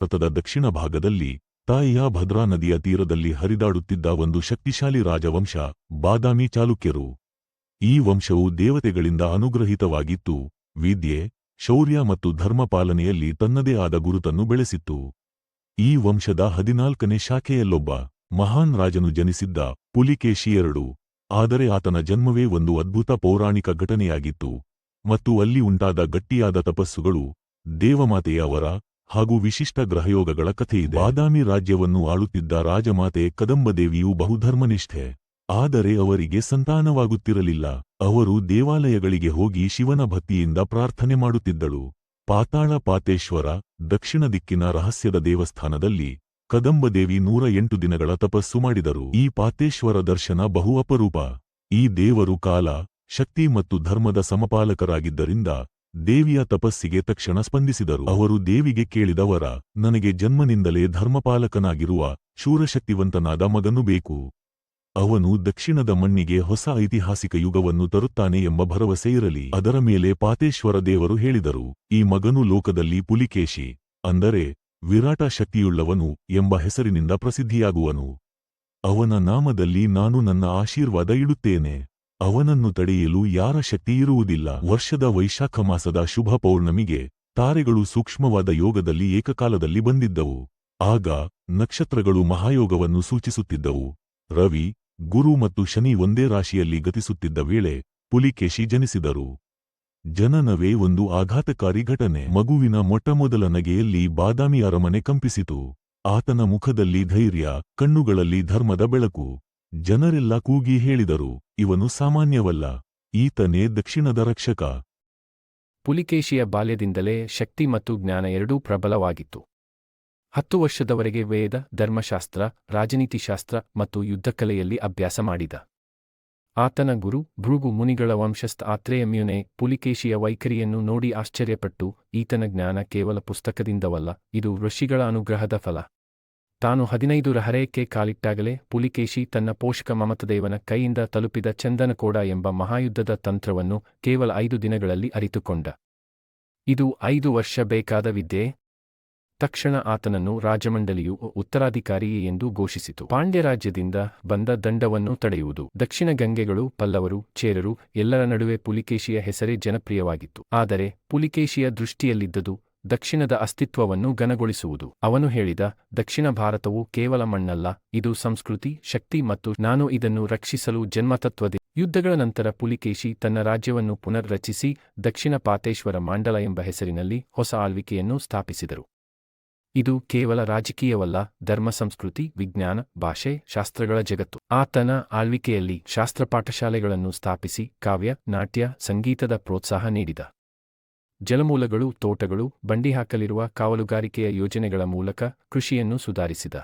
ಭಾರತದ ದಕ್ಷಿಣ ಭಾಗದಲ್ಲಿ ತಾಯಿಯ ಭದ್ರಾ ನದಿಯ ತೀರದಲ್ಲಿ ಹರಿದಾಡುತ್ತಿದ್ದ ಒಂದು ಶಕ್ತಿಶಾಲಿ ರಾಜವಂಶ ಬಾದಾಮಿ ಚಾಲುಕ್ಯರು. ಈ ವಂಶವು ದೇವತೆಗಳಿಂದ ಅನುಗ್ರಹಿತವಾಗಿತ್ತು, ವಿದ್ಯೆ, ಶೌರ್ಯ ಮತ್ತು ಧರ್ಮಪಾಲನೆಯಲ್ಲಿ ತನ್ನದೇ ಆದ ಗುರುತನ್ನು ಬೆಳೆಸಿತ್ತು. ಈ ವಂಶದ 14ನೇ ಶಾಖೆಯಲ್ಲೊಬ್ಬ ಮಹಾನ್ ರಾಜನು ಜನಿಸಿದ್ದ, ಪುಲಿಕೇಶಿ II. ಆದರೆ ಆತನ ಜನ್ಮವೇ ಒಂದು ಅದ್ಭುತ ಪೌರಾಣಿಕ ಘಟನೆಯಾಗಿತ್ತು ಮತ್ತು ಅಲ್ಲಿ ಉಂಟಾದ ಗಟ್ಟಿಯಾದ ತಪಸ್ಸುಗಳು, ದೇವಮಾತೆಯ ವರ ಹಾಗೂ ವಿಶಿಷ್ಟ ಗ್ರಹಯೋಗಗಳ ಕಥೆಯಿದೆ. ಬಾದಾಮಿ ರಾಜ್ಯವನ್ನು ಆಳುತ್ತಿದ್ದ ರಾಜಮಾತೆ ಕದಂಬದೇವಿಯು ಬಹುಧರ್ಮನಿಷ್ಠೆ. ಆದರೆ ಅವರಿಗೆ ಸಂತಾನವಾಗುತ್ತಿರಲಿಲ್ಲ. ಅವರು ದೇವಾಲಯಗಳಿಗೆ ಹೋಗಿ ಶಿವನ ಭಕ್ತಿಯಿಂದ ಪ್ರಾರ್ಥನೆ ಮಾಡುತ್ತಿದ್ದಳು. ಪಾತಾಳ ಪಾತೇಶ್ವರ, ದಕ್ಷಿಣ ದಿಕ್ಕಿನ ರಹಸ್ಯದ ದೇವಸ್ಥಾನದಲ್ಲಿ ಕದಂಬದೇವಿ 108 ದಿನಗಳ ತಪಸ್ಸು ಮಾಡಿದರು. ಈ ಪಾತೇಶ್ವರ ದರ್ಶನ ಬಹು ಅಪರೂಪ. ಈ ದೇವರು ಕಾಲ, ಶಕ್ತಿ ಮತ್ತು ಧರ್ಮದ ಸಮಪಾಲಕರಾಗಿದ್ದರಿಂದ ದೇವಿಯ ತಪಸ್ಸಿಗೆ ತಕ್ಷಣ ಸ್ಪಂದಿಸಿದರು. ಅವರು ದೇವಿಗೆ ಕೇಳಿದ ವರ, ನನಗೆ ಜನ್ಮನಿಂದಲೇ ಧರ್ಮಪಾಲಕನಾಗಿರುವ ಶೂರಶಕ್ತಿವಂತನಾದ ಮಗನು ಬೇಕು. ಅವನು ದಕ್ಷಿಣದ ಮಣ್ಣಿಗೆ ಹೊಸ ಐತಿಹಾಸಿಕ ಯುಗವನ್ನು ತರುತ್ತಾನೆ ಎಂಬ ಭರವಸೆ ಇರಲಿ. ಅದರ ಮೇಲೆ ಪಾತೇಶ್ವರ ದೇವರು ಹೇಳಿದರು, ಈ ಮಗನು ಲೋಕದಲ್ಲಿ ಪುಲಿಕೇಶಿ, ಅಂದರೆ ವಿರಾಟ ಶಕ್ತಿಯುಳ್ಳವನು ಎಂಬ ಹೆಸರಿನಿಂದ ಪ್ರಸಿದ್ಧಿಯಾಗುವನು. ಅವನ ನಾಮದಲ್ಲಿ ನಾನು ನನ್ನ ಆಶೀರ್ವಾದ ಇಡುತ್ತೇನೆ. ಅವನನ್ನು ತಡೆಯಲು ಯಾರ ಶಕ್ತಿ ಇರುವುದಿಲ್ಲ. ವರ್ಷದ ವೈಶಾಖ ಮಾಸದ ಶುಭ ಪೌರ್ಣಮಿಗೆ ತಾರೆಗಳು ಸೂಕ್ಷ್ಮವಾದ ಯೋಗದಲ್ಲಿ ಏಕಕಾಲದಲ್ಲಿ ಬಂದಿದ್ದವು. ಆಗ ನಕ್ಷತ್ರಗಳು ಮಹಾಯೋಗವನ್ನು ಸೂಚಿಸುತ್ತಿದ್ದವು. ರವಿ, ಗುರು ಮತ್ತು ಶನಿ ಒಂದೇ ರಾಶಿಯಲ್ಲಿ ಗತಿಸುತ್ತಿದ್ದ ವೇಳೆ ಪುಲಿಕೇಶಿ ಜನಿಸಿದರು. ಜನನವೇ ಒಂದು ಆಘಾತಕಾರಿ ಘಟನೆ. ಮಗುವಿನ ಮೊಟ್ಟಮೊದಲ ನಗೆಯಲ್ಲಿ ಬಾದಾಮಿ ಅರಮನೆ ಕಂಪಿಸಿತು. ಆತನ ಮುಖದಲ್ಲಿ ಧೈರ್ಯ, ಕಣ್ಣುಗಳಲ್ಲಿ ಧರ್ಮದ ಬೆಳಕು. ಜನರೆಲ್ಲ ಕೂಗಿ ಹೇಳಿದರು, ಇವನು ಸಾಮಾನ್ಯವಲ್ಲ, ಈತನೇ ದಕ್ಷಿಣದ ರಕ್ಷಕ. ಪುಲಿಕೇಶಿಯ ಬಾಲ್ಯದಿಂದಲೇ ಶಕ್ತಿ ಮತ್ತು ಜ್ಞಾನ ಎರಡೂ ಪ್ರಬಲವಾಗಿತ್ತು. 10 ವರ್ಷದವರೆಗೆ ವೇದ, ಧರ್ಮಶಾಸ್ತ್ರ, ರಾಜನೀತಿಶಾಸ್ತ್ರ ಮತ್ತು ಯುದ್ಧಕಲೆಯಲ್ಲಿ ಅಭ್ಯಾಸ ಮಾಡಿದ. ಆತನ ಗುರು ಭೃಗು ಮುನಿಗಳ ವಂಶಸ್ಥ ಆತ್ರೇಯ ಮ್ಯುನೆ ಪುಲಿಕೇಶಿಯ ವೈಖರಿಯನ್ನು ನೋಡಿ ಆಶ್ಚರ್ಯಪಟ್ಟು, ಈತನ ಜ್ಞಾನ ಕೇವಲ ಪುಸ್ತಕದಿಂದವಲ್ಲ, ಇದು ಋಷಿಗಳ ಅನುಗ್ರಹದ ಫಲ. ತಾನು 15 ಹರೆಯಕ್ಕೆ ಕಾಲಿಟ್ಟಾಗಲೇ ಪುಲಿಕೇಶಿ ತನ್ನ ಪೋಷಕ ಮಮತದೇವನ ಕೈಯಿಂದ ತಲುಪಿದ ಚಂದನಕೋಡ ಎಂಬ ಮಹಾಯುದ್ಧದ ತಂತ್ರವನ್ನು ಕೇವಲ 5 ದಿನಗಳಲ್ಲಿ ಅರಿತುಕೊಂಡ. ಇದು 5 ವರ್ಷ ಬೇಕಾದ ವಿದ್ಯೆ. ತಕ್ಷಣ ಆತನನ್ನು ರಾಜಮಂಡಲಿಯು ಉತ್ತರಾಧಿಕಾರಿ ಎಂದು ಘೋಷಿಸಿತು. ಪಾಂಡ್ಯರಾಜ್ಯದಿಂದ ಬಂದ ದಂಡವನ್ನು ತಡೆಯುವುದು. ದಕ್ಷಿಣ ಗಂಗೆಗಳು, ಪಲ್ಲವರು, ಚೇರರು ಎಲ್ಲರ ನಡುವೆ ಪುಲಿಕೇಶಿಯ ಹೆಸರೇ ಜನಪ್ರಿಯವಾಗಿತ್ತು. ಆದರೆ ಪುಲಿಕೇಶಿಯ ದೃಷ್ಟಿಯಲ್ಲಿದ್ದುದು ದಕ್ಷಿಣದ ಅಸ್ತಿತ್ವವನ್ನು ಘನಗೊಳಿಸುವುದು. ಅವನು ಹೇಳಿದ, ದಕ್ಷಿಣ ಭಾರತವು ಕೇವಲ ಮಣ್ಣಲ್ಲ, ಇದು ಸಂಸ್ಕೃತಿ, ಶಕ್ತಿ ಮತ್ತು ನಾನು ಇದನ್ನು ರಕ್ಷಿಸಲು ಜನ್ಮತತ್ವದೆ. ಯುದ್ಧಗಳ ನಂತರ ಪುಲಿಕೇಶಿ ತನ್ನ ರಾಜ್ಯವನ್ನು ಪುನರ್ ರಚಿಸಿ ದಕ್ಷಿಣ ಪಾತೇಶ್ವರ ಮಾಂಡಲ ಎಂಬ ಹೆಸರಿನಲ್ಲಿ ಹೊಸ ಆಳ್ವಿಕೆಯನ್ನು ಸ್ಥಾಪಿಸಿದರು. ಇದು ಕೇವಲ ರಾಜಕೀಯವಲ್ಲ, ಧರ್ಮ, ಸಂಸ್ಕೃತಿ, ವಿಜ್ಞಾನ, ಭಾಷೆ, ಶಾಸ್ತ್ರಗಳ ಜಗತ್ತು. ಆತನ ಆಳ್ವಿಕೆಯಲ್ಲಿ ಶಾಸ್ತ್ರ ಪಾಠಶಾಲೆಗಳನ್ನು ಸ್ಥಾಪಿಸಿ ಕಾವ್ಯ, ನಾಟ್ಯ, ಸಂಗೀತದ ಪ್ರೋತ್ಸಾಹ ನೀಡಿದ. ಜಲಮೂಲಗಳು, ತೋಟಗಳು, ಬಂಡಿ ಹಾಕಲಿರುವ ಕಾವಲುಗಾರಿಕೆಯ ಯೋಜನೆಗಳ ಮೂಲಕ ಕೃಷಿಯನ್ನು ಸುಧಾರಿಸಿದ.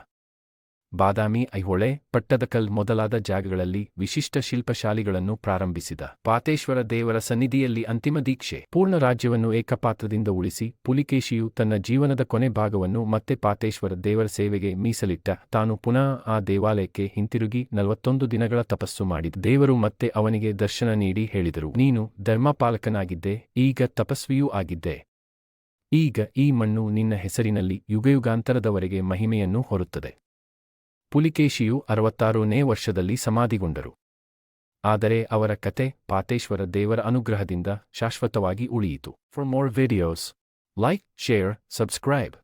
ಬಾದಾಮಿ, ಐಹೊಳೆ, ಪಟ್ಟದಕಲ್ ಮೊದಲಾದ ಜಾಗಗಳಲ್ಲಿ ವಿಶಿಷ್ಟ ಶಿಲ್ಪಶಾಲಿಗಳನ್ನು ಪ್ರಾರಂಭಿಸಿದ. ಪಾತೇಶ್ವರ ದೇವರ ಸನ್ನಿಧಿಯಲ್ಲಿ ಅಂತಿಮ ದೀಕ್ಷೆ. ಪೂರ್ಣ ರಾಜ್ಯವನ್ನು ಏಕಪಾತ್ರದಿಂದ ಉಳಿಸಿ ಪುಲಿಕೇಶಿಯು ತನ್ನ ಜೀವನದ ಕೊನೆ ಭಾಗವನ್ನು ಮತ್ತೆ ಪಾತೇಶ್ವರ ದೇವರ ಸೇವೆಗೆ ಮೀಸಲಿಟ್ಟ. ತಾನು ಪುನಃ ಆ ದೇವಾಲಯಕ್ಕೆ ಹಿಂತಿರುಗಿ 41 ದಿನಗಳ ತಪಸ್ಸು ಮಾಡಿದ. ದೇವರು ಮತ್ತೆ ಅವನಿಗೆ ದರ್ಶನ ನೀಡಿ ಹೇಳಿದರು, ನೀನು ಧರ್ಮಪಾಲಕನಾಗಿದ್ದೆ, ಈಗ ತಪಸ್ವಿಯೂ ಆಗಿದ್ದೆ. ಈಗ ಈ ಮಣ್ಣು ನಿನ್ನ ಹೆಸರಿನಲ್ಲಿ ಯುಗಯುಗಾಂತರದವರೆಗೆ ಮಹಿಮೆಯನ್ನು ಹೊರುತ್ತದೆ. ಪುಲಿಕೇಶಿಯು 66ನೇ ವರ್ಷದಲ್ಲಿ ಸಮಾಧಿಗೊಂಡರು. ಆದರೆ ಅವರ ಕತೆ ಪಾತೇಶ್ವರ ದೇವರ ಅನುಗ್ರಹದಿಂದ ಶಾಶ್ವತವಾಗಿ ಉಳಿಯಿತು. For more videos, like, share, subscribe.